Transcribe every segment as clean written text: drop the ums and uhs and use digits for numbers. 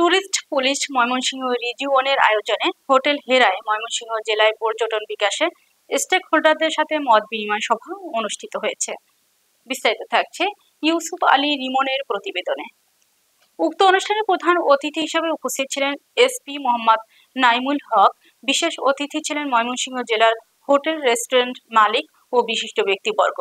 Tourist police Mymensingh রিজিওনের আয়োজনে hotel হেরায় Mymensingh জেলায় পর্যটন বিকাশে স্টেক হোল্ডারদের সাথে মত বিনিময় সভা অনুষ্ঠিত হয়েছে। বিস্তারিত থাকছে ইউসুফ আলী রিমনের প্রতিবেদনে। উক্ত অনুষ্ঠানে প্রধান অতিথি হিসেবে উপস্থিত ছিলেন এসপি মোহাম্মদ নাইমুল হক। বিশেষ অতিথি ছিলেন ময়মনসিংহ জেলার হোটেল রেস্টুরেন্ট মালিক ও বিশিষ্ট ব্যক্তিবর্গ।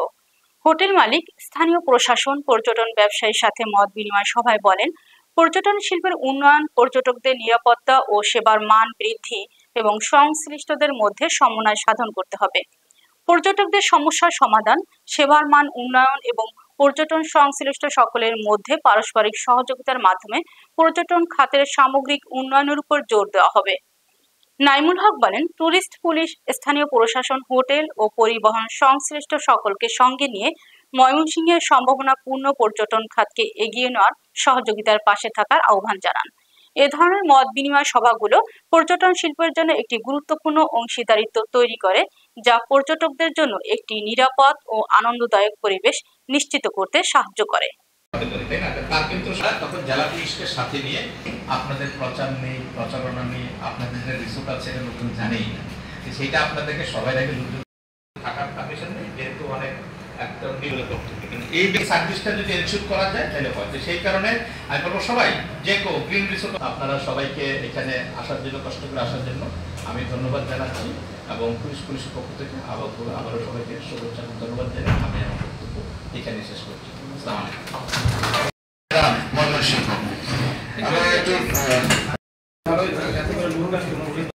হোটেল মালিক, স্থানীয় প্রশাসন, পর্যটন ব্যবসায়ীর সাথে মত বিনিময় সভায় বলেন, পর্যটন শিল্পের উন্নয়ন, পর্যটকদের নিরাপত্তা ও সেবার মান বৃদ্ধি এবং সংশ্লিষ্টদের মধ্যে সমন্বয় সাধন করতে হবে। পর্যটকদের সমস্যার সমাধান, সেবার মান উন্নয়ন এবং পর্যটন সংশ্লিষ্ট সকলের মধ্যে পারস্পরিক সহযোগিতার মাধ্যমে পর্যটন খাতের সামগ্রিক উন্নয়নের উপর জোর দেওয়া হবে। নাইমুল হক বলেন, ট্যুরিস্ট পুলিশ, স্থানীয় প্রশাসন, হোটেল ও পরিবহন সংশ্লিষ্ট সকলকে সঙ্গে নিয়ে ময়মনসিংহের সম্ভাবনাপূর্ণ পর্যটন খাতকে এগিয়ে নেওয়ার সহযোগিতার পাশে থাকার আহ্বান জানান। এ ধরনের মত বিনিময় সভাগুলো পর্যটন শিল্পের জন্য একটি গুরুত্বপূর্ণ অংশীদারিত্ব তৈরি করে, যা পর্যটকদের জন্য একটি নিরাপদ ও আনন্দদায়ক পরিবেশ নিশ্চিত করতে সাহায্য করে। তার কিন্তু তখন জেলা পুলিশকে সাথে নিয়ে আপনাদের প্রচার নেই, প্রচারণা নেই, আপনাদের যে রিসোর্ট আছে এটা নতুন জানেই না, সেটা আপনাদেরকে সবাই আগে থাকার পারমিশন নেই, যেহেতু অনেক একটা এই সার্ভিসটা যদি এনশিওর করা যায় তাহলে হয়। সেই কারণে আমি বলবো সবাই যে কেউ গ্রিন রিসোর্ট, আপনারা সবাইকে এখানে আসার জন্য, কষ্ট করে আসার জন্য আমি ধন্যবাদ জানাচ্ছি এবং পুলিশের পক্ষ থেকে আবারও সবাইকে শুভেচ্ছা ধন্যবাদ জানাই। আমি আমার বক্তব্য এখানে শেষ করছি। আসসালামু আলাইকুম।